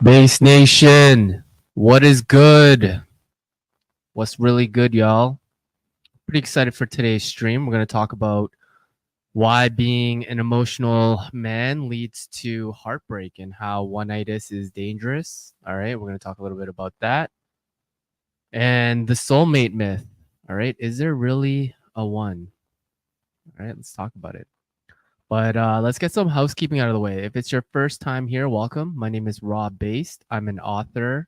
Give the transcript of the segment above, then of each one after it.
Base Nation, what is good? What's really good, y'all? Pretty excited for today's stream. We're going to talk about why being an emotional man leads to heartbreak and how oneitis is dangerous. All right, we're going to talk a little bit about that. And the soulmate myth. All right, is there really a one? All right, let's talk about it. But let's get some housekeeping out of the way. If it's your first time here, welcome. My name is Robb Based. I'm an author.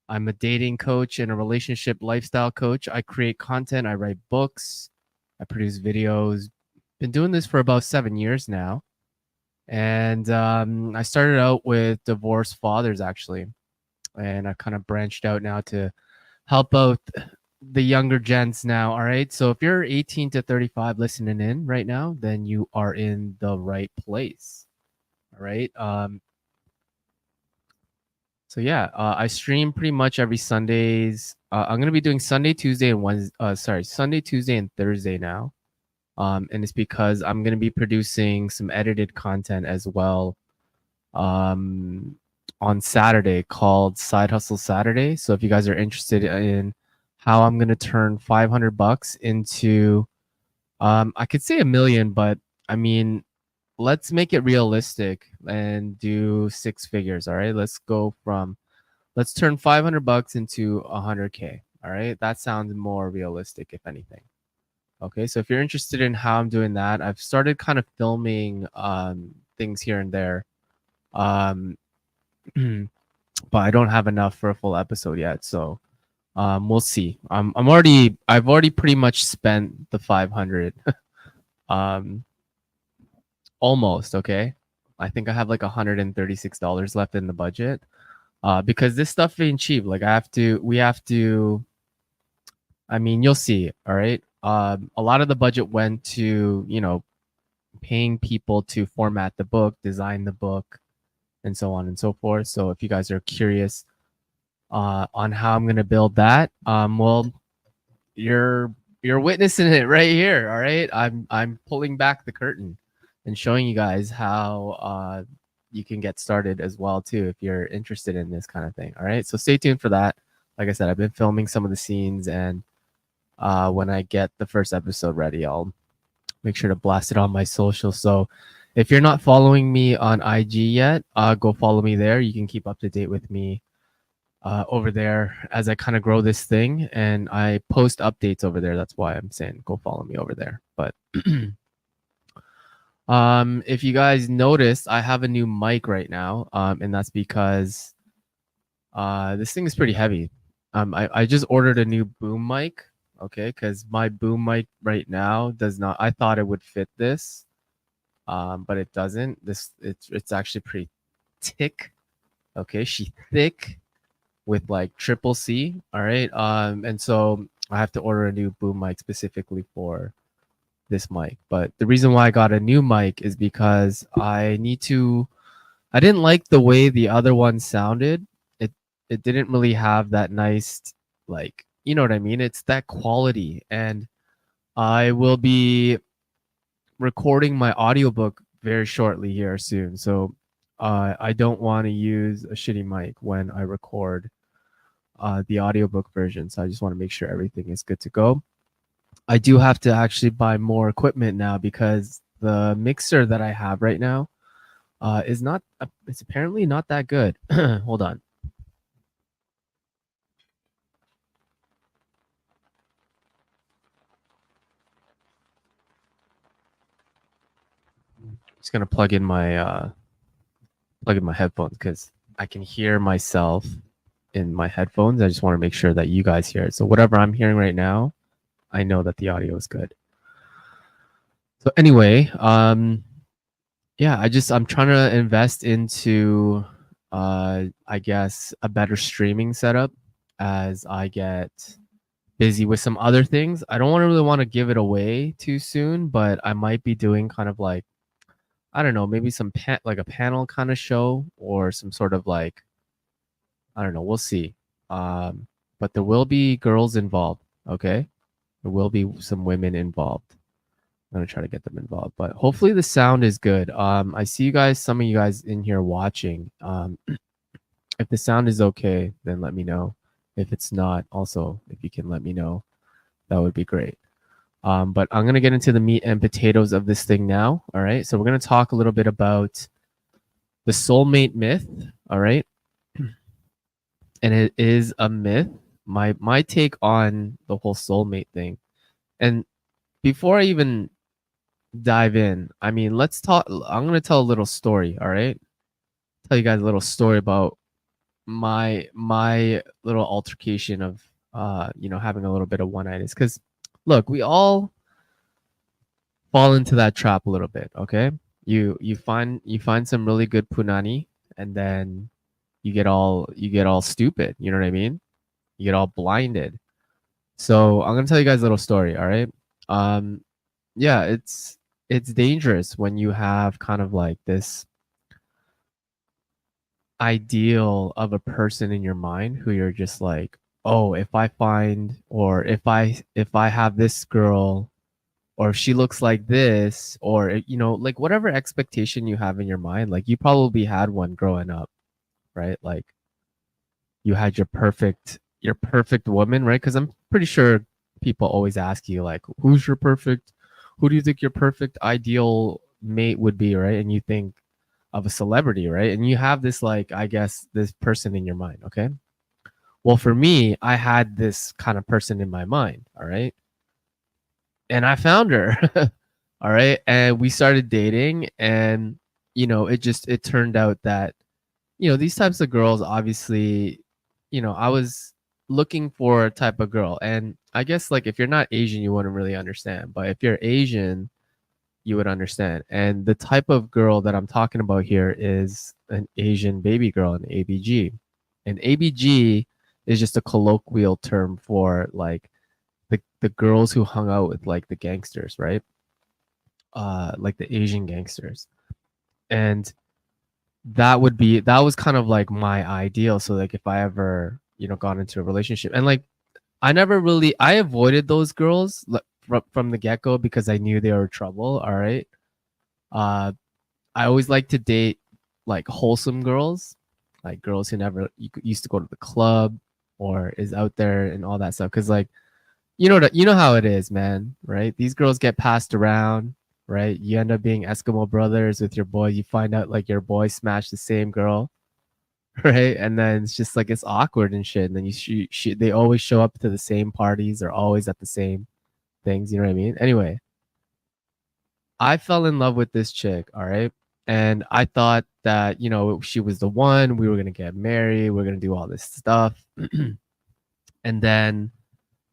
I'm a dating coach and a relationship lifestyle coach. I create content, I write books, I produce videos. Been doing this for about 7 years now. And I started out with divorced fathers, actually. And I kind of branched out now to help out the younger gents now. All right. So if you're 18 to 35 listening in right now, then you are in the right place. All right. So yeah, I stream pretty much every Sundays. I'm gonna be doing Sunday, Tuesday, and Wednesday. Sunday, Tuesday, and Thursday now. And it's because I'm gonna be producing some edited content as well. On Saturday called Side Hustle Saturday. So if you guys are interested in how I'm gonna turn $500 into, I could say a million, but I mean, let's make it realistic and do 6 figures. All right, let's turn $500 into 100K. All right, that sounds more realistic, if anything. Okay, so if you're interested in how I'm doing that, I've started kind of filming things here and there, um, but I don't have enough for a full episode yet. So we'll see. I've already pretty much spent the 500. um, Almost. Okay, I think I have like $136 left in the budget. Because this stuff ain't cheap. Like we have to. I mean, you'll see. All right. A lot of the budget went to paying people to format the book, design the book, and so on and so forth. So if you guys are curious on how I'm gonna build that, well, you're witnessing it right here. All right. I'm pulling back the curtain and showing you guys how you can get started as well too if you're interested in this kind of thing. All right, so stay tuned for that. Like I said, I've been filming some of the scenes, and when I get the first episode ready, I'll make sure to blast it on my social. So if you're not following me on IG yet, go follow me there. You can keep up to date with me over there as I kind of grow this thing, and I post updates over there. That's why I'm saying go follow me over there. But if you guys noticed, I have a new mic right now, and that's because this thing is pretty heavy. I just ordered a new boom mic, okay, because my boom mic right now does not. I thought it would fit this, but it doesn't. It's actually pretty thick. Okay, she thick with like triple C. All right, and so I have to order a new boom mic specifically for this mic. But the reason why I got a new mic is because I didn't like the way the other one sounded. It didn't really have that nice, like, you know what I mean? It's that quality. And I will be recording my audiobook very shortly here soon. So I don't want to use a shitty mic when I record the audiobook version. So I just want to make sure everything is good to go. I do have to actually buy more equipment now because the mixer that I have right now is not, it's apparently not that good. Hold on. Just gonna plug in my headphones because I can hear myself in my headphones. I just want to make sure that you guys hear it. So whatever I'm hearing right now, I know that the audio is good. So anyway, yeah, I'm trying to invest into I guess a better streaming setup as I get busy with some other things. I don't really want to give it away too soon, but I might be doing kind of like, I don't know, maybe like a panel kind of show or some sort of like, I don't know, we'll see. But there will be girls involved, okay? There will be some women involved. I'm gonna try to get them involved, but hopefully the sound is good. I see some of you guys in here watching. If the sound is okay, then let me know. If it's not, also, if you can let me know, that would be great. But I'm going to get into the meat and potatoes of this thing now. All right. So we're going to talk a little bit about the soulmate myth. All right. And it is a myth. My take on the whole soulmate thing. And before I even dive in, I mean, let's talk. I'm going to tell a little story. All right. Tell you guys a little story about my little altercation of having a little bit of oneitis, because look, we all fall into that trap a little bit. Okay, you find some really good punani, and then you get all stupid, you know what I mean? You get all blinded. So I'm gonna tell you guys a little story. All right. um yeah, it's dangerous when you have kind of like this ideal of a person in your mind who you're just like, oh, if I find, or if I have this girl, or if she looks like this, or like whatever expectation you have in your mind, like you probably had one growing up, right? Like you had your perfect woman, right? Because I'm pretty sure people always ask you like, who do you think your perfect ideal mate would be, right? And you think of a celebrity, right? And you have this, like, I guess, this person in your mind, okay? Well, for me, I had this kind of person in my mind, all right? And I found her. All right? And we started dating, and it turned out that these types of girls, obviously, I was looking for a type of girl. And I guess, like, if you're not Asian, you wouldn't really understand, but if you're Asian, you would understand. And the type of girl that I'm talking about here is an Asian baby girl, an ABG. And ABG is just a colloquial term for like the girls who hung out with like the gangsters, right? Like the Asian gangsters. And that was kind of like my ideal. So like if I ever, got into a relationship, and like I avoided those girls like from the get-go because I knew they were trouble, all right? Uh I always like to date like wholesome girls, like girls who never used to go to the club or is out there and all that stuff. Cause like, you know how it is, man, right? These girls get passed around, right? You end up being Eskimo brothers with your boy. You find out like your boy smashed the same girl, right? And then it's just like it's awkward and shit. And then they always show up to the same parties. They're always at the same things. You know what I mean? Anyway, I fell in love with this chick, all right? And I thought that, she was the one. We were going to get married. We're going to do all this stuff. And then,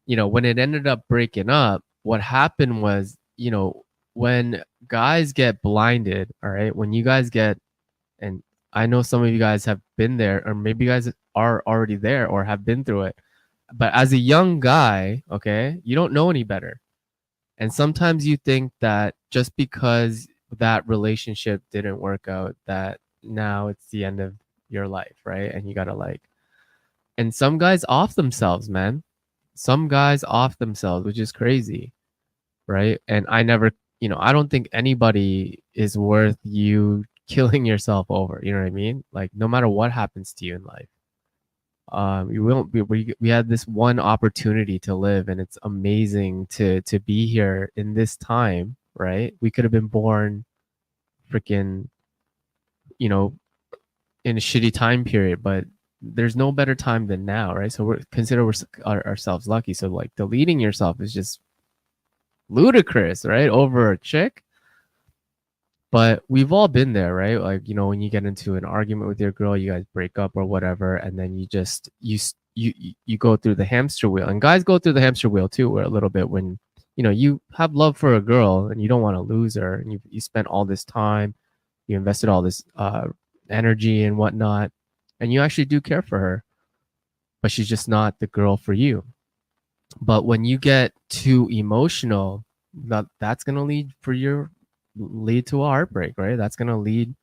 when it ended up breaking up, what happened was, when guys get blinded, all right, when you guys get, and I know some of you guys have been there, or maybe you guys are already there or have been through it. But as a young guy, okay, you don't know any better. And sometimes you think that just because that relationship didn't work out, that now it's the end of your life, right? And you gotta like, and some guys off themselves, man. Some guys off themselves, which is crazy, right? And I never, I don't think anybody is worth you killing yourself over. You know what I mean? Like, no matter what happens to you in life, you won't be. We had this one opportunity to live, and it's amazing to be here in this time, right? We could have been born, freaking, you know, in a shitty time period, but there's no better time than now, right? So we're ourselves lucky. So like deleting yourself is just ludicrous, right? Over a chick. But we've all been there, right? Like, when you get into an argument with your girl, you guys break up or whatever, and then you just you go through the hamster wheel. And guys go through the hamster wheel too, where a little bit when you have love for a girl and you don't want to lose her, and you spent all this time, you invested all this energy and whatnot, and you actually do care for her, but she's just not the girl for you. But when you get too emotional, that's gonna lead to a heartbreak, right? That's gonna lead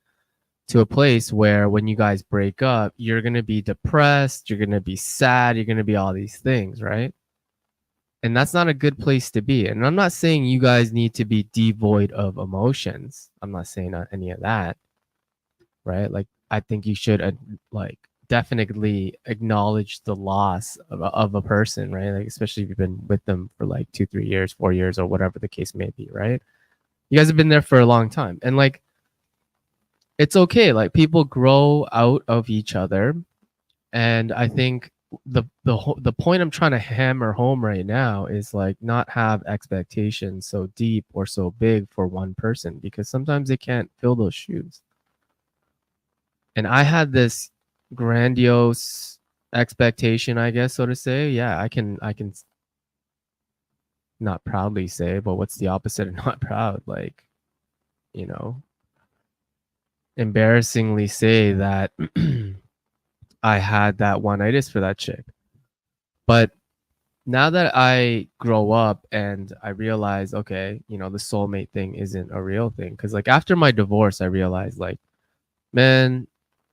to a place where when you guys break up, you're gonna be depressed, you're gonna be sad, you're gonna be all these things, right? And that's not a good place to be. And I'm not saying you guys need to be devoid of emotions. I'm not saying any of that, right? Like, I think you should like definitely acknowledge the loss of a person, right? Like, especially if you've been with them for like 2, 3 years, 4 years, or whatever the case may be, right? You guys have been there for a long time. And like, it's okay. Like, people grow out of each other. And I think the point I'm trying to hammer home right now is like not have expectations so deep or so big for one person, because sometimes they can't fill those shoes. And I had this grandiose expectation, I guess, so to say. Yeah, I can not proudly say, but what's the opposite of not proud? Like, you know, embarrassingly say that I had that oneitis for that chick. But now that I grow up and I realize, okay, the soulmate thing isn't a real thing. Cause like after my divorce, I realized, like, man,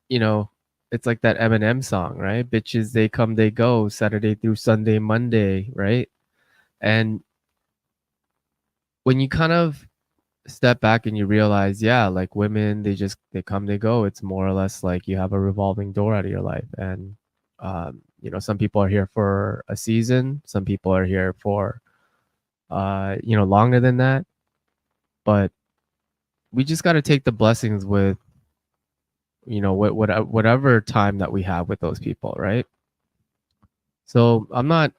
you know, it's like that Eminem song, right? Bitches, they come, they go, Saturday through Sunday, Monday, right? And when you kind of step back and you realize, yeah, like women, they come, they go. It's more or less like you have a revolving door out of your life. And some people are here for a season, some people are here for longer than that. But we just got to take the blessings with, whatever time that we have with those people, right? So I'm not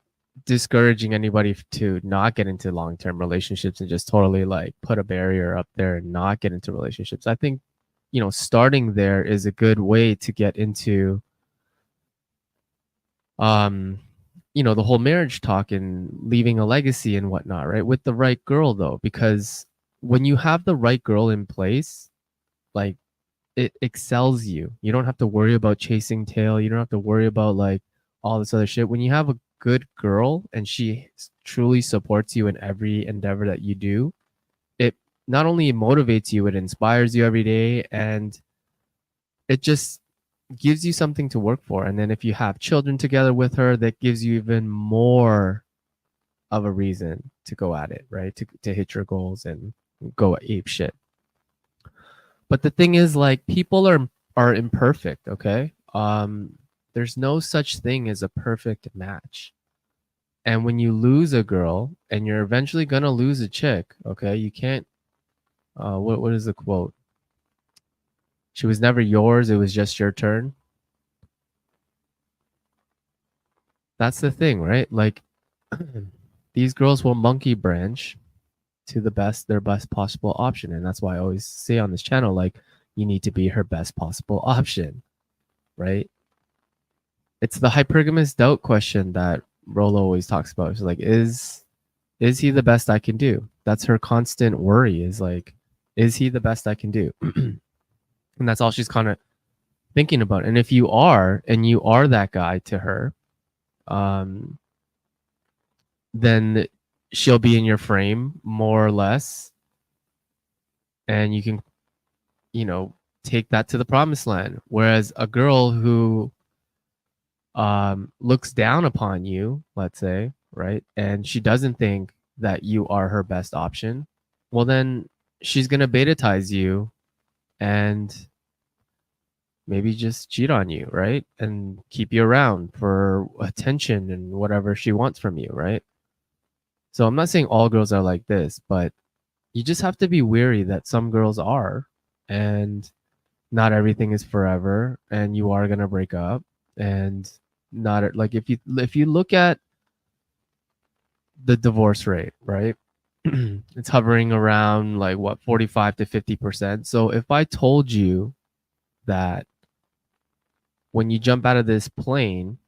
discouraging anybody to not get into long-term relationships and just totally like put a barrier up there and not get into relationships. I think, starting there is a good way to get into, the whole marriage talk and leaving a legacy and whatnot, right? With the right girl, though, because when you have the right girl in place, like, it excels you. You don't have to worry about chasing tail. You don't have to worry about like all this other shit. When you have a good girl and she truly supports you in every endeavor that you do, it not only motivates you, it inspires you every day, and it just gives you something to work for. And then if you have children together with her, that gives you even more of a reason to go at it, right? To hit your goals and go ape shit. But the thing is, like, people are imperfect, okay? There's no such thing as a perfect match. And when you lose a girl, and you're eventually gonna lose a chick, okay? You can't. What is the quote? She was never yours. It was just your turn. That's the thing, right? Like, these girls will monkey branch to their best possible option, and that's why I always say on this channel, like, you need to be her best possible option, right? It's the hypergamous doubt question that Rolo always talks about. She's like, is he the best I can do? That's her constant worry, is like, is he the best I can do? And that's all she's kind of thinking about. And if you are, and you are that guy to her, then she'll be in your frame more or less, and you can, take that to the promised land. Whereas a girl who looks down upon you, let's say, right, and she doesn't think that you are her best option, well, then she's gonna beta-tize you and maybe just cheat on you, right, and keep you around for attention and whatever she wants from you, right? So I'm not saying all girls are like this, but you just have to be wary that some girls are, and not everything is forever, and you are gonna break up. And not like, if you look at the divorce rate, right? It's hovering around like what, 45 to 50%. So if I told you that when you jump out of this plane,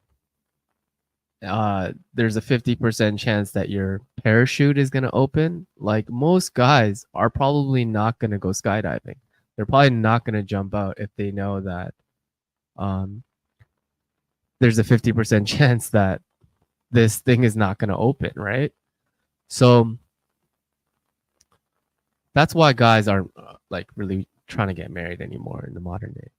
there's a 50% chance that your parachute is going to open, like, most guys are probably not going to go skydiving. They're probably not going to jump out if they know that there's a 50% chance that this thing is not going to open, right? So that's why guys aren't like really trying to get married anymore in the modern day.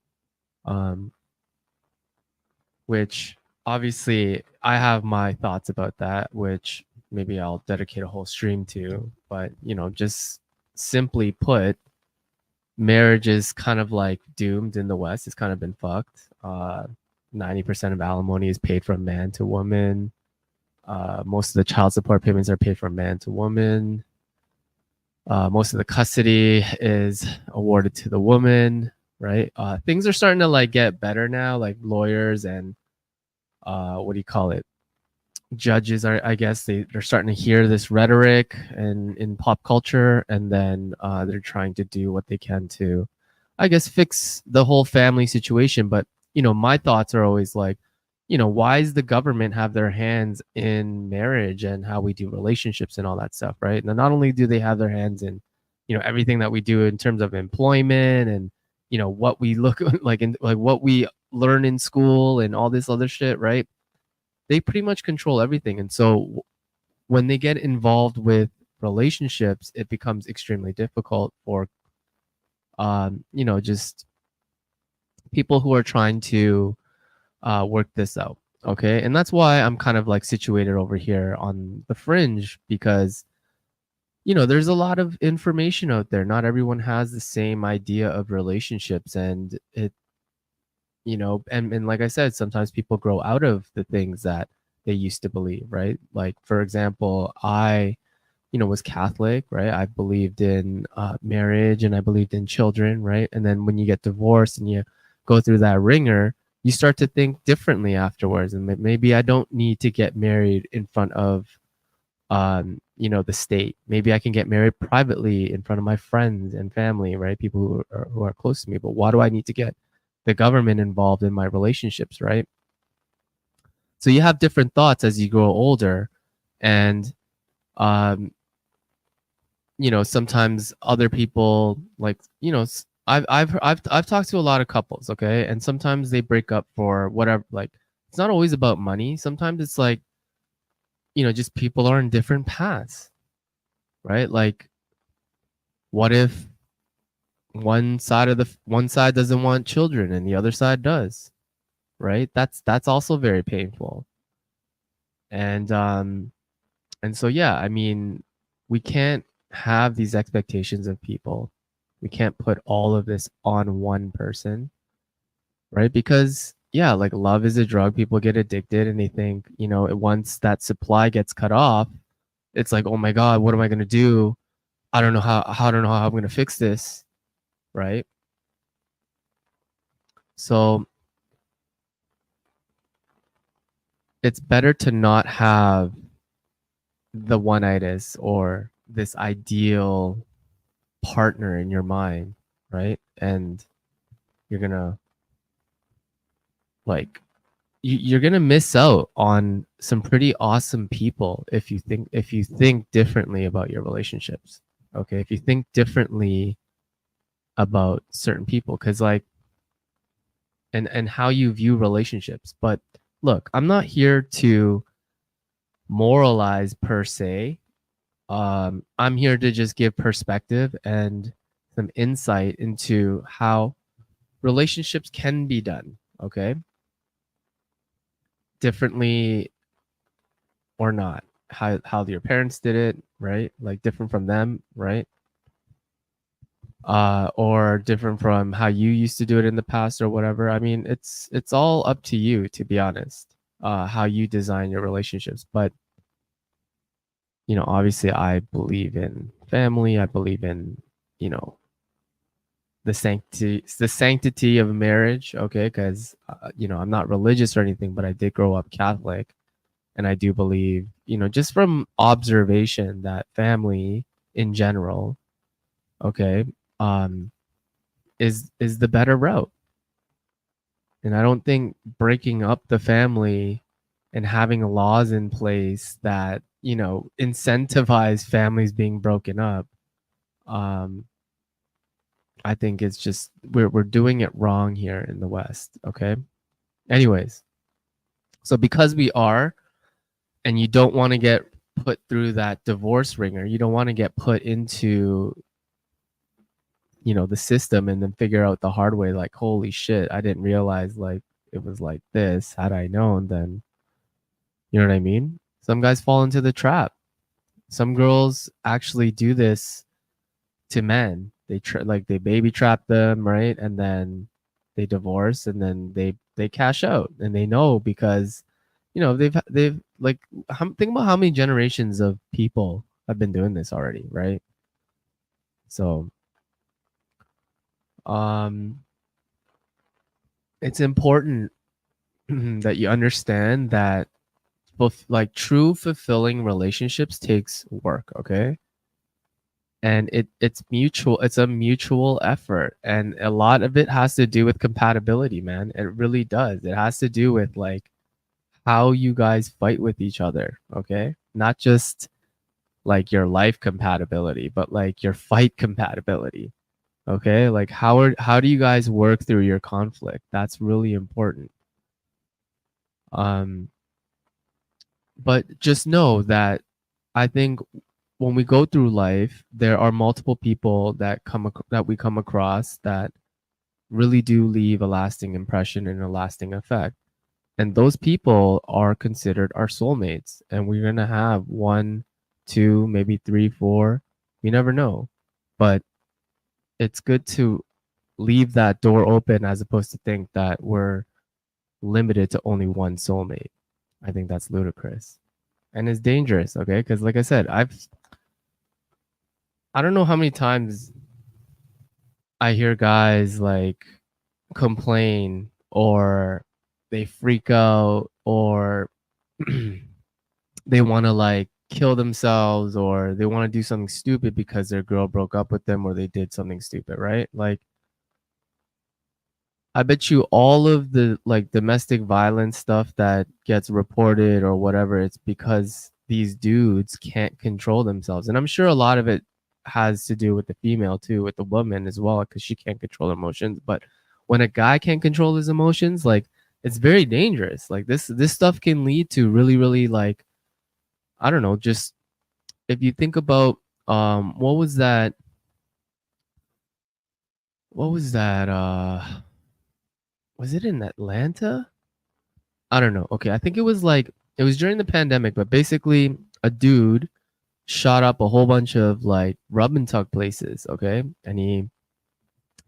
Which obviously I have my thoughts about that, which maybe I'll dedicate a whole stream to. But, just simply put, marriage is kind of like doomed in the West. It's kind of been fucked. 90% of alimony is paid from man to woman. Most of the child support payments are paid from man to woman. Most of the custody is awarded to the woman, right? Things are starting to like get better now, like lawyers and what do you call it? Judges are, I guess, they're starting to hear this rhetoric and in pop culture, and then they're trying to do what they can to, I guess, fix the whole family situation. But my thoughts are always like, why does the government have their hands in marriage and how we do relationships and all that stuff, right? Now, not only do they have their hands in, everything that we do in terms of employment and what we look like in like what we learn in school and all this other shit, right? They pretty much control everything. And so when they get involved with relationships, it becomes extremely difficult for, just people who are trying to work this out. Okay. And that's why I'm kind of like situated over here on the fringe because, there's a lot of information out there. Not everyone has the same idea of relationships. And and like I said, sometimes people grow out of the things that they used to believe, right? Like, for example, I, was Catholic, right? I believed in marriage and I believed in children, right? And then when you get divorced and you go through that ringer, you start to think differently afterwards. And maybe I don't need to get married in front of, the state. Maybe I can get married privately in front of my friends and family, right? People who are close to me. But why do I need to get the government involved in my relationships, right? So you have different thoughts as you grow older, and um, sometimes other people like I've talked to a lot of couples, okay, and sometimes they break up for whatever. Like it's not always about money. Sometimes it's like just people are in different paths, right? Like what if one side doesn't want children and the other side does, right? That's also very painful. And so yeah, I mean, we can't have these expectations of people. We can't put all of this on one person, right? Because yeah, like love is a drug. People get addicted and they think, once that supply gets cut off, it's like, oh my God, what am I gonna do? I don't know how I'm gonna fix this, right? So it's better to not have the oneitis or this ideal partner in your mind, right? And you're gonna like you're gonna miss out on some pretty awesome people if you think differently about your relationships. Okay, if you think differently about certain people, because like and how you view relationships. But look, I'm not here to moralize per se. I'm here to just give perspective and some insight into how relationships can be done, okay? Differently or not. How your parents did it, right? Like different from them, right? Or different from how you used to do it in the past or whatever. I mean, it's all up to you, to be honest, how you design your relationships. But obviously I believe in family. I believe in, you know, the sanctity of marriage, okay? Because I'm not religious or anything, but I did grow up Catholic, and I do believe, just from observation, that family in general, okay, um, is the better route. And I don't think breaking up the family and having laws in place that incentivize families being broken up, um, I think it's just we're doing it wrong here in the West. Okay. Anyways, so because we are, and you don't want to get put through that divorce ringer, you don't want to get put into the system and then figure out the hard way, like, holy shit, I didn't realize like it was like this. Had I known, then you know what I mean? Some guys fall into the trap. Some girls actually do this to men. They baby trap them, right? And then they divorce, and then they cash out, and they know because, they've like, think about how many generations of people have been doing this already, right? So, um, it's important that you understand that both like true fulfilling relationships takes work, okay? And it's a mutual effort, and a lot of it has to do with compatibility, man. It really does. It has to do with like how you guys fight with each other, okay? Not just like your life compatibility, but like your fight compatibility, okay? Like how do you guys work through your conflict? That's really important. um but just know that I think when we go through life, there are multiple people that we come across that really do leave a lasting impression and a lasting effect. And those people are considered our soulmates. And we're gonna have one, two, maybe three, four. You never know. But it's good to leave that door open as opposed to think that we're limited to only one soulmate. I think that's ludicrous. And it's dangerous, okay? Because like I said, I don't know how many times I hear guys like complain, or they freak out, or they want to like kill themselves, or they want to do something stupid because their girl broke up with them, or they did something stupid, right? Like, I bet you all of the like domestic violence stuff that gets reported or whatever, it's because these dudes can't control themselves. And I'm sure a lot of it has to do with the female too, with the woman as well, because she can't control emotions. But when a guy can't control his emotions, like, it's very dangerous. Like, this stuff can lead to really, really, like, I don't know, just if you think about what was that was it in Atlanta? I don't know. Okay, I think it was during the pandemic, but basically a dude shot up a whole bunch of like rub and tug places, okay? And he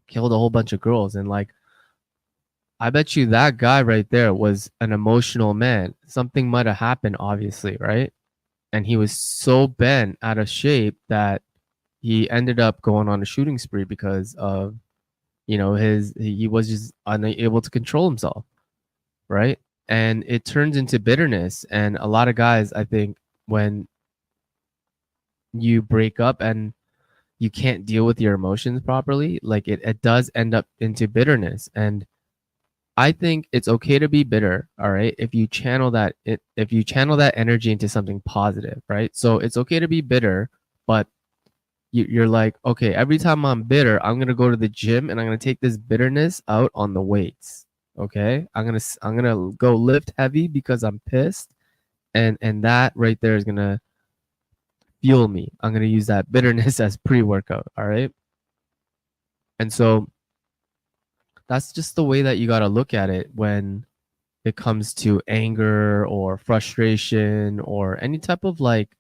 killed a whole bunch of girls, and like, I bet you that guy right there was an emotional man. Something might have happened, obviously, right? And he was so bent out of shape that he ended up going on a shooting spree because of, he was just unable to control himself, right? And it turns into bitterness. And a lot of guys, I think, when you break up and you can't deal with your emotions properly, like, it does end up into bitterness. And I think it's okay to be bitter, all right, if you channel that energy into something positive, right? So it's okay to be bitter, but you're like, okay, every time I'm bitter, I'm gonna go to the gym and I'm gonna take this bitterness out on the weights. Okay, I'm gonna go lift heavy because I'm pissed, and that right there is gonna fuel me. I'm gonna use that bitterness as pre-workout. All right, and so that's just the way that you gotta look at it when it comes to anger or frustration or any type of like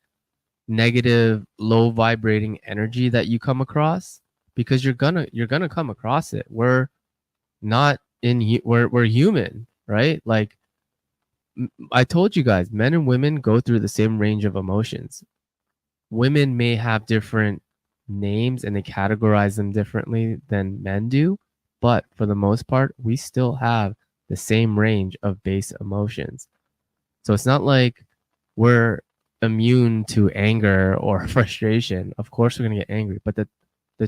negative, low vibrating energy that you come across, because you're gonna come across it. We're not we're human, right? Like, I told you guys, men and women go through the same range of emotions. Women may have different names and they categorize them differently than men do, but for the most part, we still have the same range of base emotions. So it's not like we're immune to anger or frustration. Of course, we're going to get angry, but the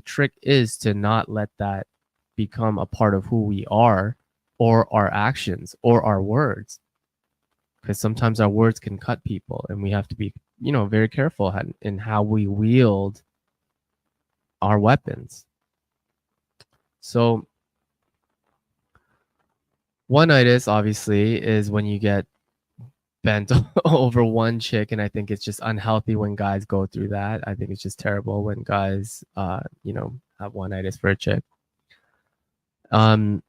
trick is to not let that become a part of who we are, or our actions, or our words, because sometimes our words can cut people, and we have to be, very careful in how we wield our weapons. So, one-itis obviously is when you get bent over one chick, and I think it's just unhealthy when guys go through that. I think it's just terrible when guys have one-itis for a chick. um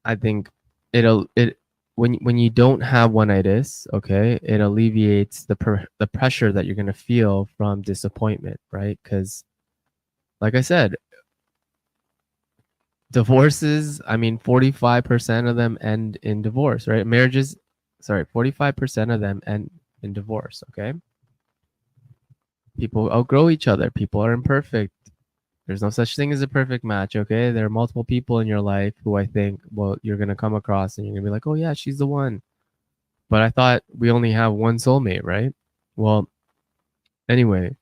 I think it when you don't have one-itis, okay, it alleviates the pressure that you're going to feel from disappointment, right? Because like I said, divorces, I mean, 45% of them end in divorce, right? Marriages, sorry, 45% of them end in divorce, okay? People outgrow each other. People are imperfect. There's no such thing as a perfect match, okay? There are multiple people in your life who I think, well, you're going to come across and you're going to be like, oh, yeah, she's the one. But I thought we only have one soulmate, right? Well, anyway,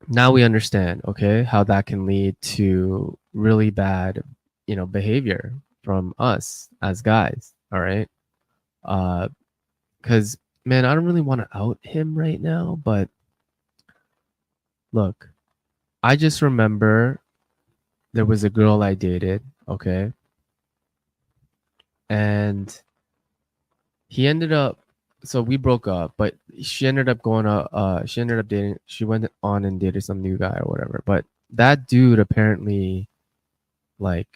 now we understand, okay, how that can lead to really bad, behavior from us as guys, all right? Because, man, I don't really want to out him right now, but look, I just remember there was a girl I dated, okay? And he ended up, so we broke up, but she ended up she ended up dating, she went on and dated some new guy or whatever. But that dude apparently, like,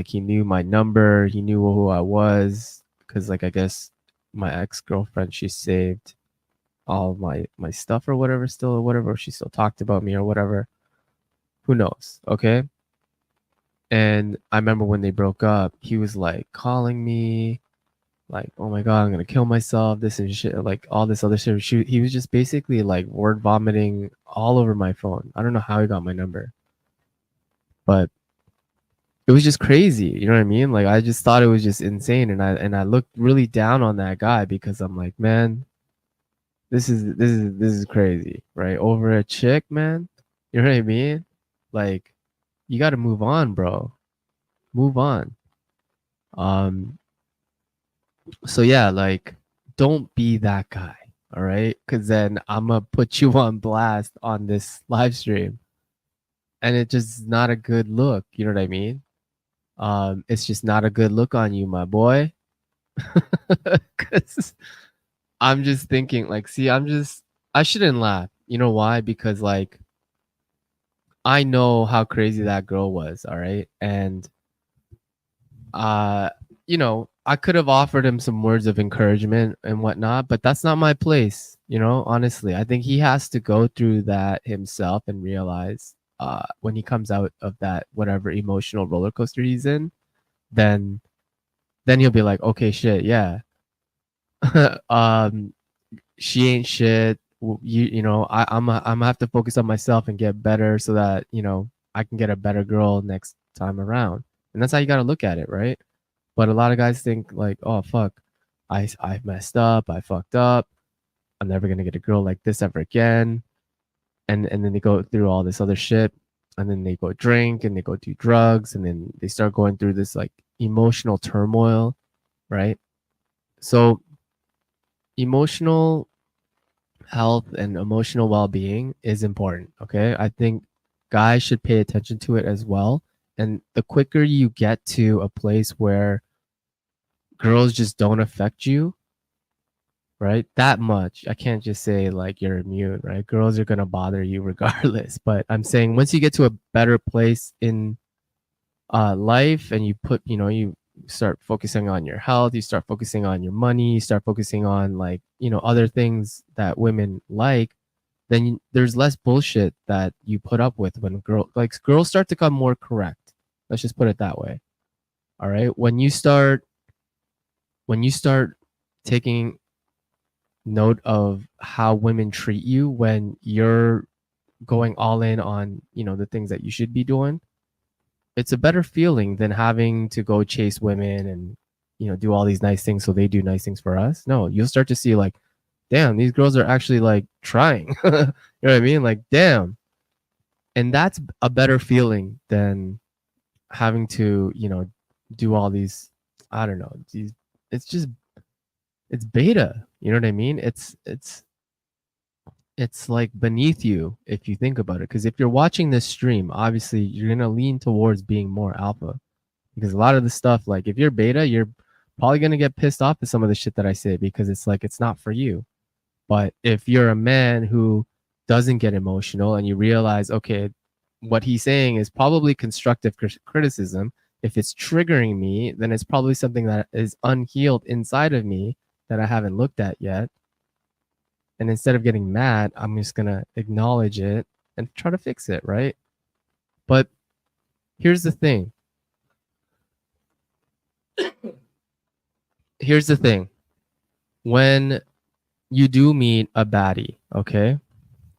he knew my number, he knew who I was, because, like, I guess my ex-girlfriend, she saved all of my stuff or whatever still, or whatever. She still talked about me or whatever. Who knows? Okay. And I remember when they broke up, he was like calling me, like, oh my God, I'm gonna kill myself, this and shit, like all this other shit. He was just basically like word vomiting all over my phone. I don't know how he got my number, but it was just crazy. You know what I mean? Like, I just thought it was just insane, and I looked really down on that guy because I'm like, man, this is crazy, right? Over a chick, man. You know what I mean? Like, you got to move on, bro. Move on. Um. So yeah, like, don't be that guy. All right, because then I'm gonna put you on blast on this live stream, and it just is not a good look. You know what I mean? It's just not a good look on you, my boy. Because I'm just thinking, like, see, I shouldn't laugh. You know why? Because, like, I know how crazy that girl was, all right? And uh, I could have offered him some words of encouragement and whatnot, but that's not my place, honestly. I think he has to go through that himself and realize when he comes out of that whatever emotional roller coaster he's in, then he'll be like, okay, shit, yeah. um she ain't shit. I'm gonna have to focus on myself and get better so that I can get a better girl next time around. And that's how you got to look at it, right? But a lot of guys think like, oh fuck, I messed up, I fucked up, I'm never gonna get a girl like this ever again. And then they go through all this other shit, and then they go drink and they go do drugs, and then they start going through this like emotional turmoil, right? So emotional health and emotional well-being is important, okay? I think guys should pay attention to it as well. And the quicker you get to a place where girls just don't affect you, right? That much. I can't just say like you're immune, right? Girls are going to bother you regardless. But I'm saying once you get to a better place in life, and you start focusing on your health, you start focusing on your money, you start focusing on, like, other things that women like, then there's less bullshit that you put up with when girls start to come more correct. Let's just put it that way. All right. When you start taking note of how women treat you when you're going all in on, the things that you should be doing, it's a better feeling than having to go chase women and, do all these nice things so they do nice things for us. No, you'll start to see like, damn, these girls are actually like trying. You know what I mean? Like, damn. And that's a better feeling than having to, do all these, I don't know, it's just, it's beta. You know what I mean? It's like beneath you if you think about it. Because if you're watching this stream, obviously you're gonna lean towards being more alpha. Because a lot of the stuff, like if you're beta, you're probably gonna get pissed off at some of the shit that I say because it's like it's not for you. But if you're a man who doesn't get emotional and you realize, okay, what he's saying is probably constructive criticism. If it's triggering me, then it's probably something that is unhealed inside of me that I haven't looked at yet. And instead of getting mad, I'm just going to acknowledge it and try to fix it, right? But here's the thing. Here's the thing. When you do meet a baddie, okay?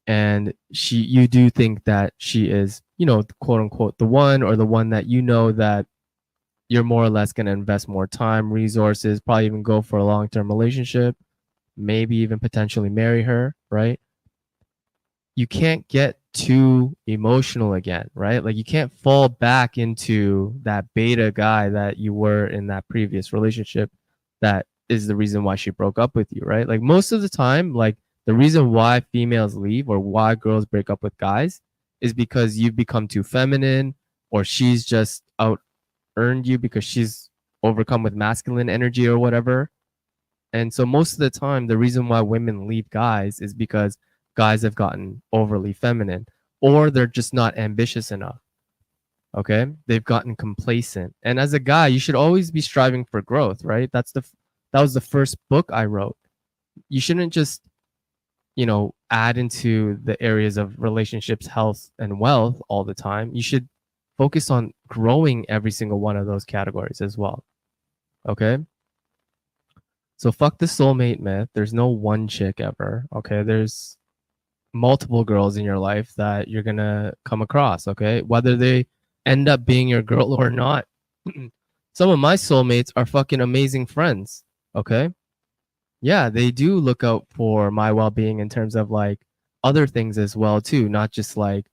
And you do think that she is, quote unquote, the one, or the one that that you're more or less going to invest more time, resources, probably even go for a long-term relationship, maybe even potentially marry her, right? You can't get too emotional again, right? Like you can't fall back into that beta guy that you were in that previous relationship that is the reason why she broke up with you, right? Like most of the time, like the reason why females leave or why girls break up with guys is because you've become too feminine, or she's just out earned you because she's overcome with masculine energy or whatever. And so most of the time, the reason why women leave guys is because guys have gotten overly feminine, or they're just not ambitious enough. Okay, they've gotten complacent. And as a guy, you should always be striving for growth, right? That was the first book I wrote. You shouldn't just add into the areas of relationships, health, and wealth all the time. You should focus on growing every single one of those categories as well. Okay. So fuck the soulmate myth. There's no one chick ever. Okay. There's multiple girls in your life that you're going to come across. Okay. Whether they end up being your girl or not. Some of my soulmates are fucking amazing friends. Okay. Yeah. They do look out for my well being in terms of like other things as well, too. Not just like,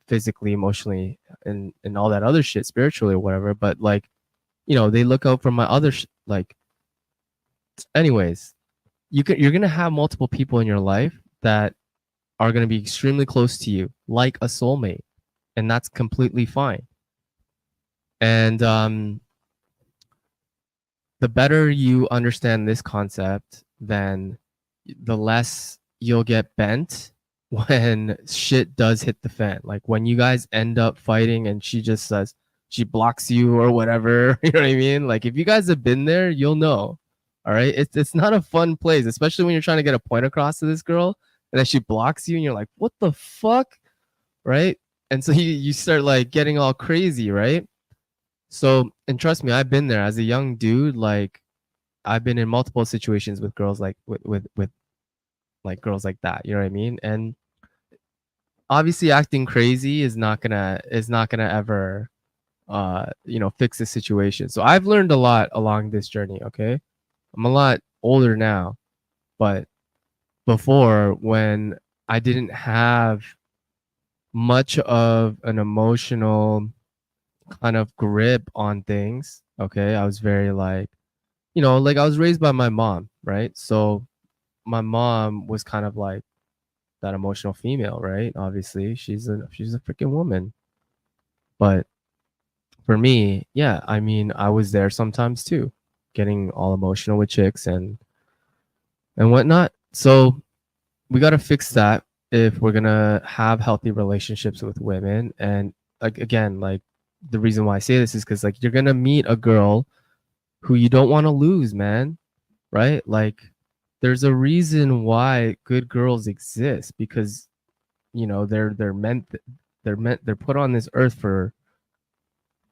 physically, emotionally, and all that other shit, spiritually or whatever. But like, they look out for my other like, anyways, you're gonna have multiple people in your life that are gonna be extremely close to you, like a soulmate, and that's completely fine. And the better you understand this concept, then the less you'll get bent when shit does hit the fan. Like when you guys end up fighting and she just says she blocks you or whatever, you know what I mean? Like if you guys have been there, you'll know. All right. It's not a fun place, especially when you're trying to get a point across to this girl and then she blocks you and you're like, what the fuck? Right. And so you start like getting all crazy, right? So, and trust me, I've been there as a young dude. Like I've been in multiple situations with girls like with like girls like that. You know what I mean? And obviously acting crazy is not gonna ever fix the situation. So I've learned a lot along this journey. Okay. I'm a lot older now, but before, when I didn't have much of an emotional kind of grip on things, okay, I was very like, like I was raised by my mom, right? So my mom was kind of like that emotional female, right? Obviously, she's a freaking woman. But for me, yeah, I mean, I was there sometimes too, getting all emotional with chicks and whatnot. So we got to fix that if we're gonna have healthy relationships with women. And like again, like the reason why I say this is because like you're gonna meet a girl who you don't want to lose, man. Right? Like there's a reason why good girls exist, because they're put on this earth for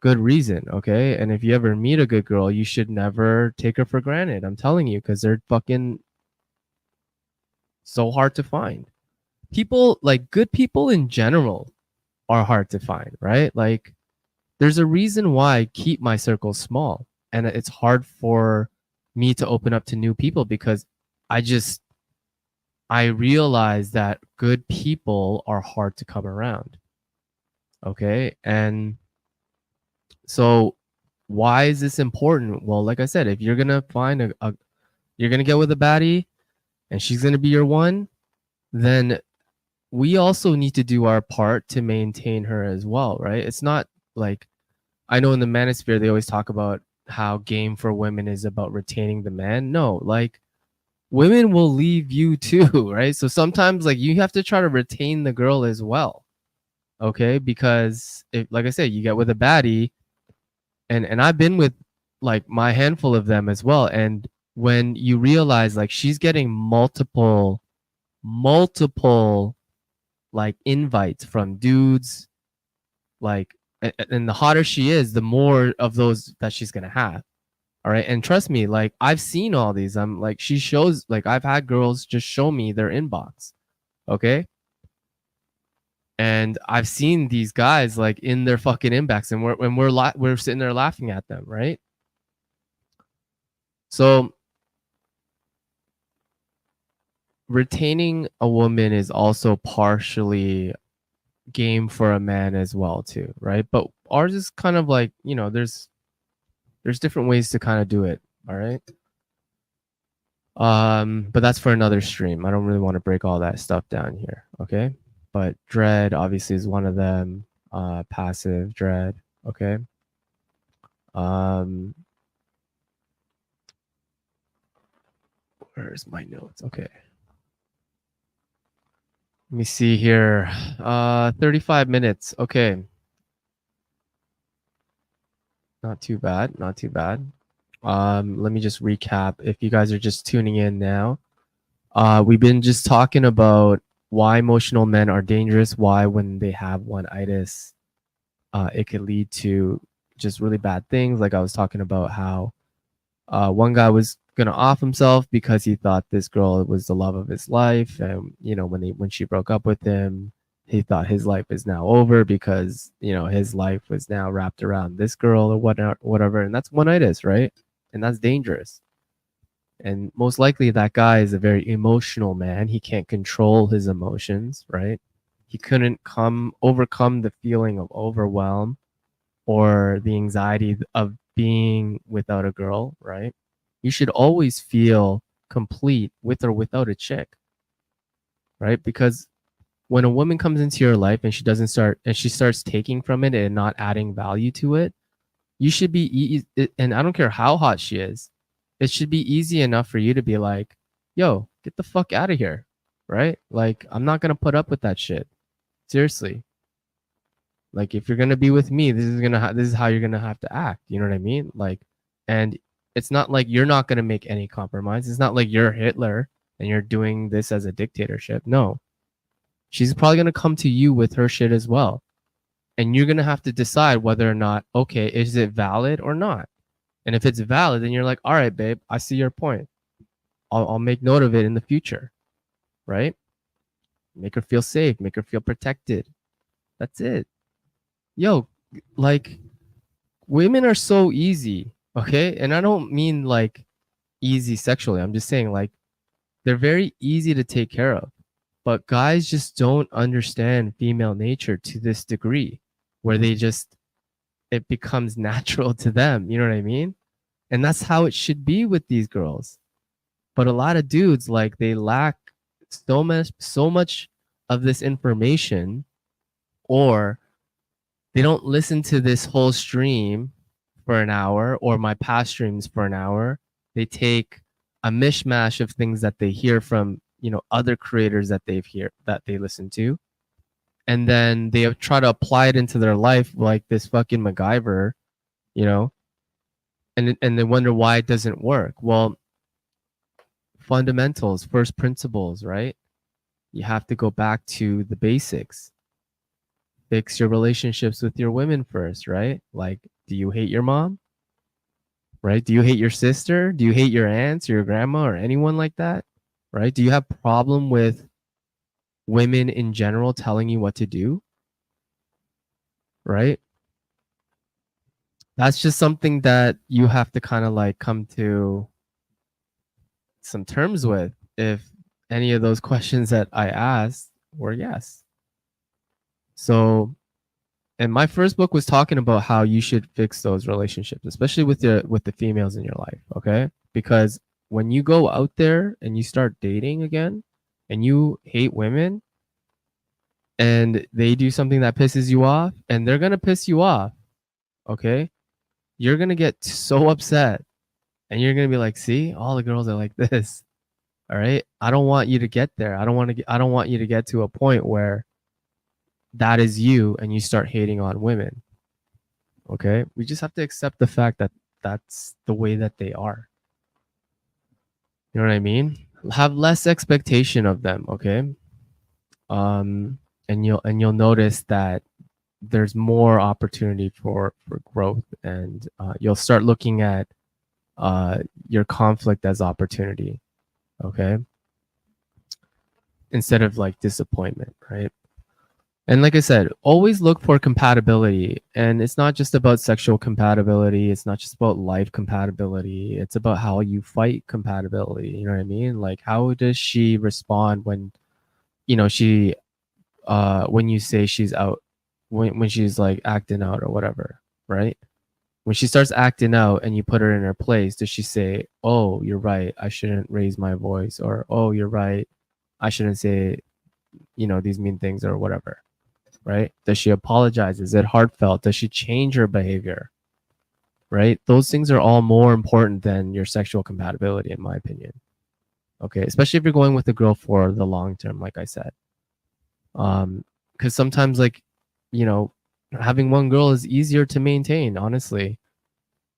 good reason, okay? And if you ever meet a good girl, you should never take her for granted. I'm telling you, because they're fucking so hard to find. People, like good people in general, are hard to find, right? Like there's a reason why I keep my circle small, and it's hard for me to open up to new people, because I realize that good people are hard to come around. Okay. And so why is this important? Well, like I said, if you're gonna find you're gonna get with a baddie and she's gonna be your one, then we also need to do our part to maintain her as well, right? It's not like, I know in the manosphere they always talk about how game for women is about retaining the man. No, like women will leave you too, right? So sometimes like you have to try to retain the girl as well. Okay? Because if, like I said, you get with a baddie, and I've been with like my handful of them as well, and when you realize like she's getting multiple like invites from dudes, like, and the hotter she is, the more of those that she's gonna have. All right. And trust me, like I've seen all these. I'm like, she shows, like I've had girls just show me their inbox. Okay. And I've seen these guys like in their fucking inbox, and we're sitting there laughing at them, right? So retaining a woman is also partially game for a man as well too, right? But ours is kind of like, there's different ways to kind of do it. All right. But that's for another stream. I don't really want to break all that stuff down here. Okay. But dread obviously is one of them. Passive dread. Okay. Um, where's my notes? Okay. Let me see here. 35 minutes. Okay. Not too bad. Not too bad. Let me just recap. If you guys are just tuning in now, we've been just talking about why emotional men are dangerous, why when they have oneitis, it could lead to just really bad things. Like I was talking about how one guy was gonna off himself because he thought this girl was the love of his life, and when she broke up with him, he thought his life is now over because his life was now wrapped around this girl or whatever, and that's oneitis, right? And that's dangerous. And most likely that guy is a very emotional man. He can't control his emotions, right? He couldn't overcome the feeling of overwhelm or the anxiety of being without a girl, right? You should always feel complete with or without a chick, right? Because when a woman comes into your life and she starts taking from it and not adding value to it, you should be and I don't care how hot she is, it should be easy enough for you to be like, yo, get the fuck out of here, right? Like, I'm not gonna put up with that shit. Seriously. Like, if you're gonna be with me, this is how you're gonna have to act. You know what I mean? Like, and it's not like you're not gonna make any compromise. It's not like you're Hitler and you're doing this as a dictatorship. No, she's probably gonna come to you with her shit as well, and you're gonna have to decide whether or not, okay, is it valid or not? And if it's valid, then you're like, all right, babe, I see your point. I'll make note of it in the future, right? Make her feel safe, make her feel protected. That's it. Yo, like, women are so easy, okay? And I don't mean like easy sexually. I'm just saying like they're very easy to take care of. But guys just don't understand female nature to this degree where it becomes natural to them. You know what I mean? And that's how it should be with these girls. But a lot of dudes, like, they lack so much of this information, or they don't listen to this whole stream for an hour or my past streams for an hour. They take a mishmash of things that they hear from, other creators that they listen to. And then they try to apply it into their life like this fucking MacGyver, you know, and they wonder why it doesn't work. Well, fundamentals, first principles, right? You have to go back to the basics. Fix your relationships with your women first, right? Like, do you hate your mom? Right? Do you hate your sister? Do you hate your aunts or your grandma or anyone like that? Right? Do you have problem with women in general telling you what to do? Right? That's just something that you have to kind of like come to some terms with if any of those questions that I asked were yes. So, and my first book was talking about how you should fix those relationships, especially with the females in your life, okay? Because when you go out there and you start dating again and you hate women and they do something that pisses you off, and they're going to piss you off, okay? You're going to get so upset and you're going to be like, "See, all the girls are like this." All right? I don't want you to get there. I don't want you to get to a point where that is you and you start hating on women. Okay? We just have to accept the fact that that's the way that they are. You know what I mean? Have less expectation of them, okay? and you'll notice that there's more opportunity for growth, and you'll start looking at uh, your conflict as opportunity. Okay, instead of like disappointment, right? And like I said, always look for compatibility. And it's not just about sexual compatibility. It's not just about life compatibility. It's about how you fight compatibility. You know what I mean? Like, how does she respond when, she, when you say she's out, when she's like acting out or whatever, right? When she starts acting out and you put her in her place, does she say, "Oh, you're right. I shouldn't raise my voice," or "Oh, you're right. I shouldn't say, these mean things," or whatever, right? Does she apologize? Is it heartfelt? Does she change her behavior? Right? Those things are all more important than your sexual compatibility, in my opinion. Okay, especially if you're going with a girl for the long term, like I said. Because sometimes, like, you know, having one girl is easier to maintain, honestly.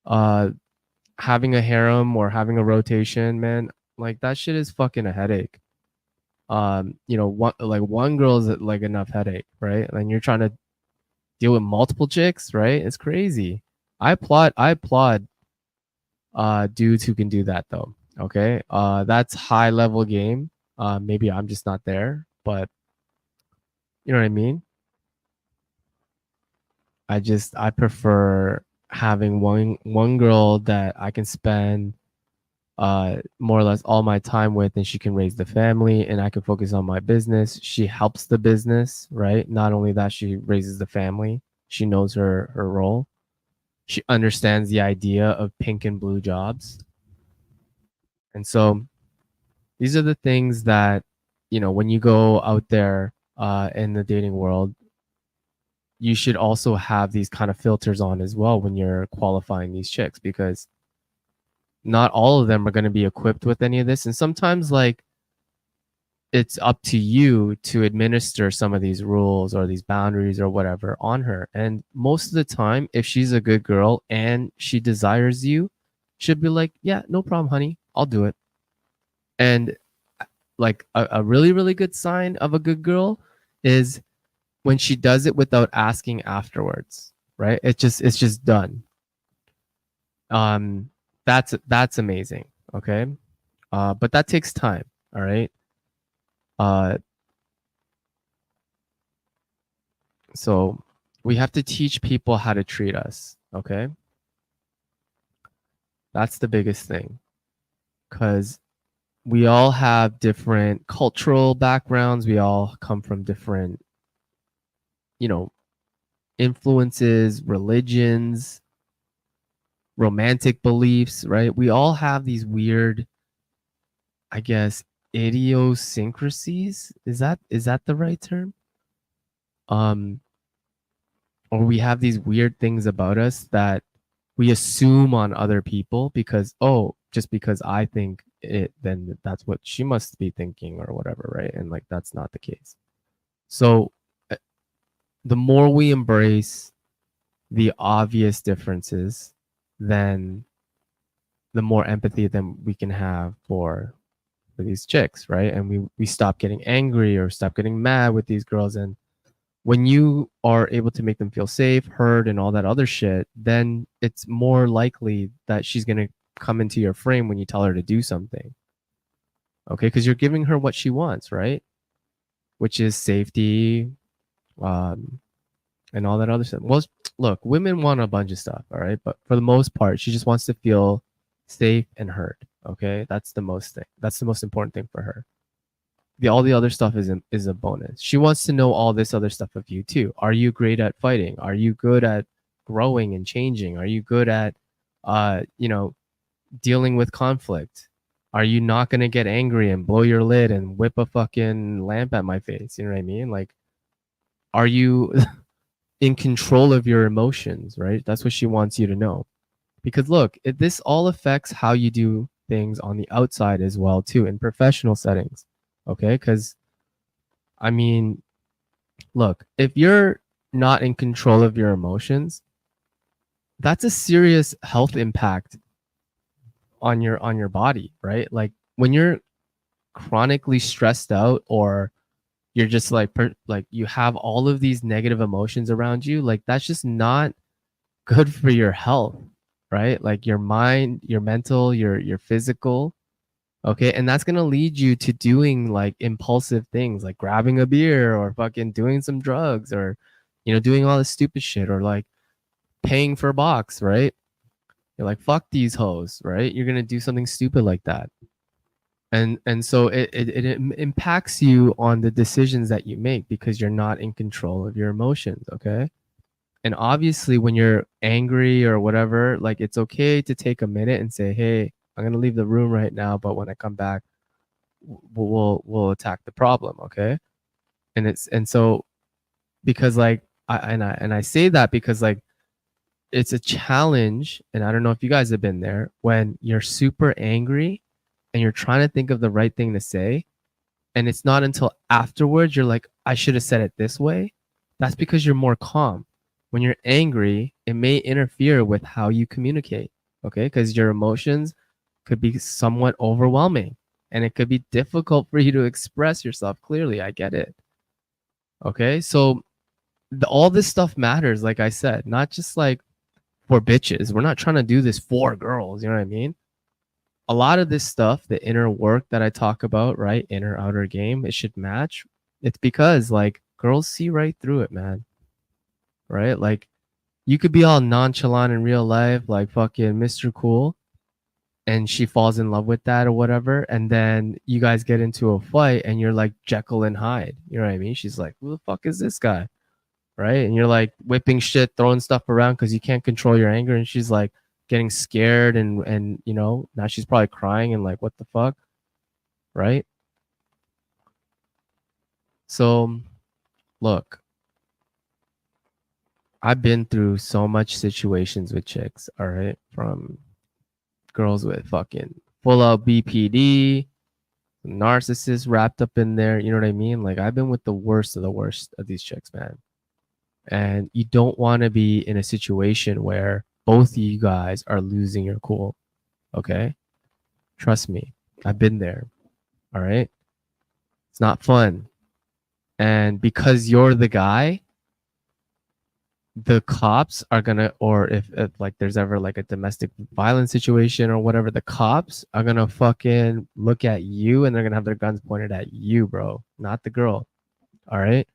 Uh, Having a harem or having a rotation, man, like that shit is fucking a headache. One girl is like enough headache, right? And you're trying to deal with multiple chicks, right? It's crazy. I applaud dudes who can do that though. Okay. That's high level game. Maybe I'm just not there, but you know what I mean? I prefer having one girl that I can spend more or less all my time with, and she can raise the family and I can focus on my business. She helps the business, right? Not only that, she raises the family. She knows her role. She understands the idea of pink and blue jobs. And so these are the things that, when you go out there in the dating world, you should also have these kind of filters on as well when you're qualifying these chicks, because not all of them are going to be equipped with any of this. And sometimes, like, it's up to you to administer some of these rules or these boundaries or whatever on her. And most of the time, if she's a good girl and she desires you, she'll be like, yeah, no problem, honey, I'll do it. And like a really, really good sign of a good girl is when she does it without asking afterwards, right? It's just done. Um, that's amazing. Okay. But that takes time. All right. Uh, so we have to teach people how to treat us. Okay. That's the biggest thing, because we all have different cultural backgrounds. We all come from different, you know, influences, religions, romantic beliefs, right? We all have these weird, I guess, idiosyncrasies. Is that the right term? Um, or we have these weird things about us that we assume on other people because, oh, just because I think it, then that's what she must be thinking or whatever, right? And like that's not the case. So uh, the more we embrace the obvious differences, then the more empathy then we can have for these chicks, right? And we stop getting angry or stop getting mad with these girls. And when you are able to make them feel safe, heard, and all that other shit, then it's more likely that she's gonna come into your frame when you tell her to do something. Okay, because you're giving her what she wants, right? Which is safety, um, and all that other stuff. Well, look, women want a bunch of stuff, all right, but for the most part, she just wants to feel safe and heard. Okay, that's the most important thing for her. All the other stuff is a bonus. She wants to know all this other stuff of you too. Are you great at fighting? Are you good at growing and changing? Are you good at dealing with conflict? Are you not going to get angry and blow your lid and whip a fucking lamp at my face? You know what I mean? Like, are you in control of your emotions, right? That's what she wants you to know. Because look, this all affects how you do things on the outside as well too, in professional settings. Okay? Cuz I mean, look, if you're not in control of your emotions, that's a serious health impact on your body, right? Like when you're chronically stressed out or you're just like like you have all of these negative emotions around you, like that's just not good for your health, right? Like your mind, your mental, your physical. Okay, and that's gonna lead you to doing like impulsive things, like grabbing a beer or fucking doing some drugs, or doing all this stupid shit, or like paying for a box, right? You're like, fuck these hoes, right? You're gonna do something stupid like that. And so it impacts you on the decisions that you make because you're not in control of your emotions, okay? And obviously when you're angry or whatever, like it's okay to take a minute and say, hey, I'm gonna leave the room right now, but when I come back, we'll attack the problem, okay? And so because like I say that because like it's a challenge, and I don't know if you guys have been there, when you're super angry and you're trying to think of the right thing to say, and it's not until afterwards you're like, I should have said it this way. That's because you're more calm. When you're angry, it may interfere with how you communicate, okay? Because your emotions could be somewhat overwhelming, and it could be difficult for you to express yourself clearly. I get it. Okay, so all this stuff matters, like I said, not just like for bitches. We're not trying to do this for girls. You know what I mean? A lot of this stuff, the inner work that I talk about, right? Inner outer game, it should match. It's because like girls see right through it, man. Right? Like you could be all nonchalant in real life, like fucking Mr. Cool, and she falls in love with that or whatever. And then you guys get into a fight and you're like Jekyll and Hyde. You know what I mean? She's like, who the fuck is this guy? Right? And you're like whipping shit, throwing stuff around because you can't control your anger. And she's like getting scared and now she's probably crying and like, what the fuck? Right? So look, I've been through so much situations with chicks, all right, from girls with fucking full out BPD, narcissists wrapped up in there. You know what I mean? Like I've been with the worst of these chicks, man. And you don't want to be in a situation where both of you guys are losing your cool. Okay? Trust me. I've been there. All right? It's not fun. And because you're the guy, the cops are gonna, or if like there's ever like a domestic violence situation or whatever, the cops are gonna fucking look at you and they're gonna have their guns pointed at you, bro, not the girl. All right?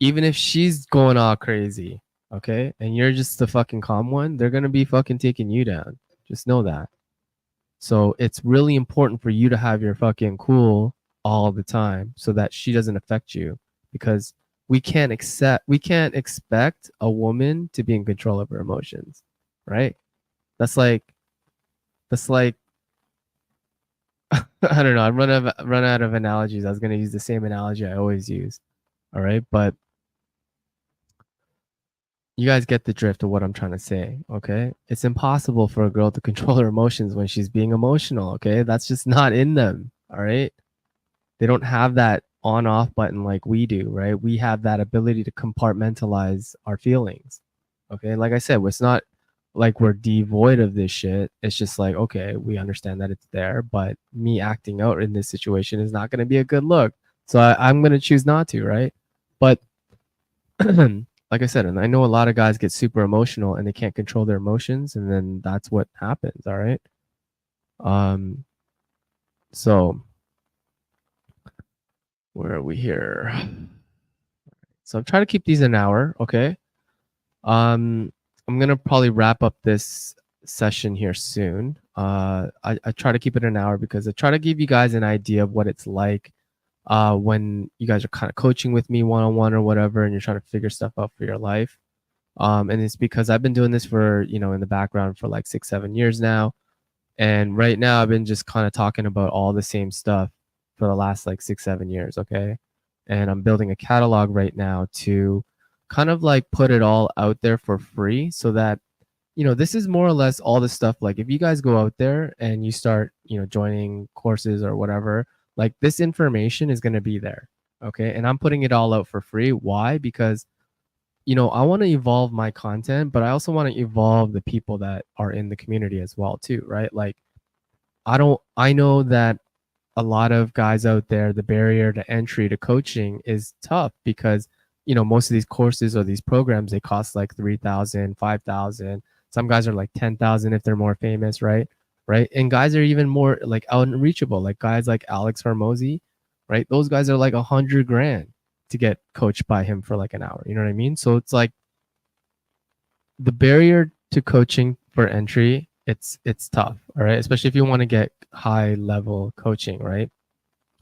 Even if she's going all crazy, okay, and you're just the fucking calm one, they're gonna be fucking taking you down. Just know that. So it's really important for you to have your fucking cool all the time so that she doesn't affect you, because we can't expect a woman to be in control of her emotions, right? That's like I don't know. I run out of analogies. I was gonna use the same analogy I always use. All right, but you guys get the drift of what I'm trying to say, okay? It's impossible for a girl to control her emotions when she's being emotional, okay? That's just not in them, all right? They don't have that on off button like we do, right? We have that ability to compartmentalize our feelings, okay? Like I said, it's not like we're devoid of this shit. It's just like, okay, we understand that it's there, but me acting out in this situation is not going to be a good look. So I'm going to choose not to, right? But like I said, and I know a lot of guys get super emotional and they can't control their emotions, and then that's what happens. All right. Um. So where are we here? So I'm trying to keep these an hour. Okay. I'm gonna probably wrap up this session here soon. I try to keep it an hour because I try to give you guys an idea of what it's like when you guys are kind of coaching with me one on one or whatever, and you're trying to figure stuff out for your life. And it's because I've been doing this for, in the background for like 6 7 years now. And right now I've been just kind of talking about all the same stuff for the last like 6 7 years. Okay. And I'm building a catalog right now to kind of like put it all out there for free so that, this is more or less all the stuff. Like if you guys go out there and you start, joining courses or whatever, like this information is going to be there. Okay. And I'm putting it all out for free. Why? Because I want to evolve my content, but I also want to evolve the people that are in the community as well too, right? Like I know that a lot of guys out there, the barrier to entry to coaching is tough because, most of these courses or these programs, they cost like 3,000, 5,000. Some guys are like 10,000 if they're more famous, right? Right. And guys are even more like unreachable, like guys like Alex Hormozy, right? Those guys are like 100 grand to get coached by him for like an hour. You know what I mean? So it's like the barrier to coaching for entry, it's tough, all right? Especially if you want to get high level coaching, right?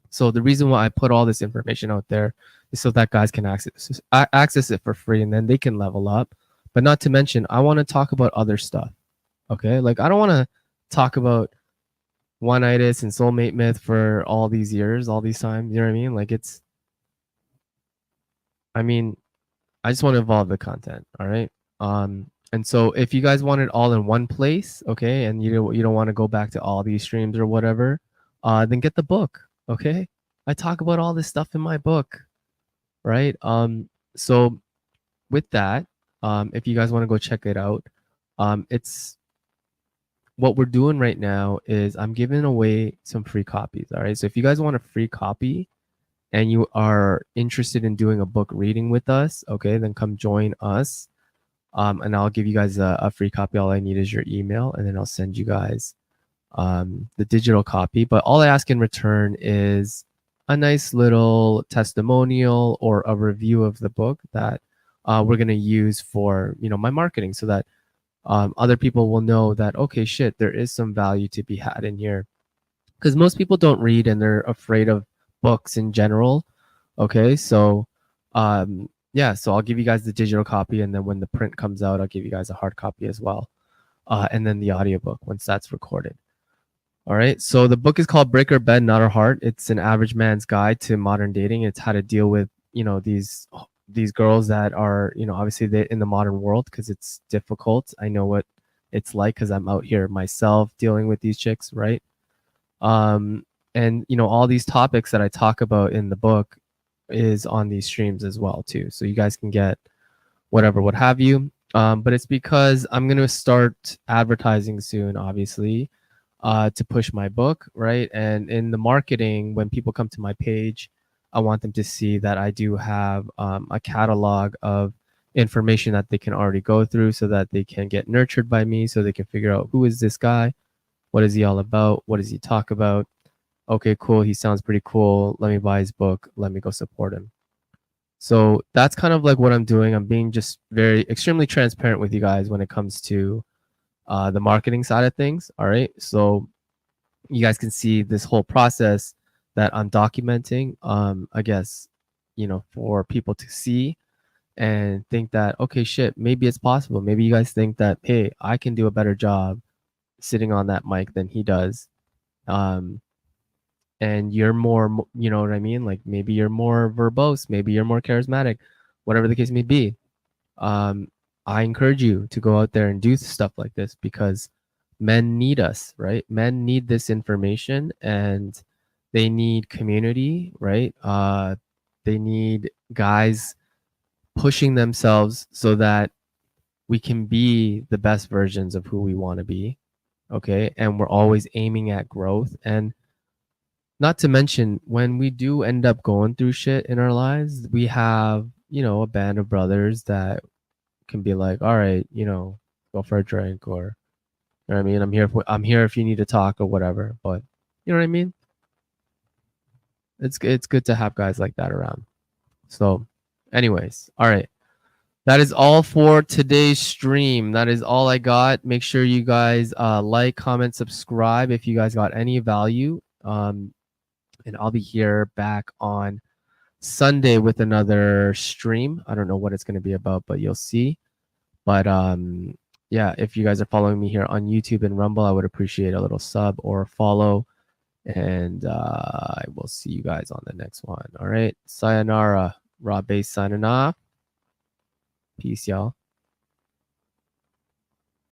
So the reason why I put all this information out there is so that guys can access it for free, and then they can level up. But not to mention, I want to talk about other stuff. Okay, like I don't want to talk about Oneitis and soulmate myth for all these years, all these times. You know what I mean? Like I mean, I just want to evolve the content. All right. And so if you guys want it all in one place, okay, and you don't want to go back to all these streams or whatever, then get the book. Okay. I talk about all this stuff in my book, right? So with that, if you guys want to go check it out, it's what we're doing right now is I'm giving away some free copies. All right. So if you guys want a free copy and you are interested in doing a book reading with us, okay, then come join us. And I'll give you guys a free copy. All I need is your email, and then I'll send you guys the digital copy. But all I ask in return is a nice little testimonial or a review of the book that we're going to use for my marketing, so that other people will know that, okay, shit, there is some value to be had in here. Because most people don't read and they're afraid of books in general. Okay, so yeah, so I'll give you guys the digital copy, and then when the print comes out, I'll give you guys a hard copy as well, and then the audiobook once that's recorded. All right, so the book is called Break Our Bed, Not Our Heart. It's an average man's guide to modern dating. It's how to deal with these girls that are obviously they're in the modern world, because it's difficult. I know what it's like because I'm out here myself dealing with these chicks, right? And all these topics that I talk about in the book is on these streams as well too, so you guys can get whatever, what have you. But it's because I'm going to start advertising soon, obviously, to push my book, right? And in the marketing, when people come to my page, I want them to see that I do have a catalog of information that they can already go through, so that they can get nurtured by me, so they can figure out, who is this guy, what is he all about, what does he talk about. Okay, cool, he sounds pretty cool, let me buy his book, let me go support him. So that's kind of like what I'm doing. I'm being just extremely transparent with you guys when it comes to the marketing side of things. All right, so you guys can see this whole process that I'm documenting, I guess, for people to see and think that, okay, shit, maybe it's possible. Maybe you guys think that, hey, I can do a better job sitting on that mic than he does. And you're more, you know what I mean? Like maybe you're more verbose, maybe you're more charismatic, whatever the case may be. I encourage you to go out there and do stuff like this, because men need us, right? Men need this information, and they need community, right? They need guys pushing themselves so that we can be the best versions of who we want to be. Okay. And we're always aiming at growth. And not to mention, when we do end up going through shit in our lives, we have, a band of brothers that can be like, all right, go for a drink, or, you know what I mean? I'm here if you need to talk or whatever. But you know what I mean? It's good to have guys like that around. So anyways, all right. That is all for today's stream. That is all I got. Make sure you guys like, comment, subscribe if you guys got any value. And I'll be here back on Sunday with another stream. I don't know what it's going to be about, but you'll see. But yeah, if you guys are following me here on YouTube and Rumble, I would appreciate a little sub or a follow. And I will see you guys on the next one. All right. Sayonara. Robb Based signing off. Peace, y'all.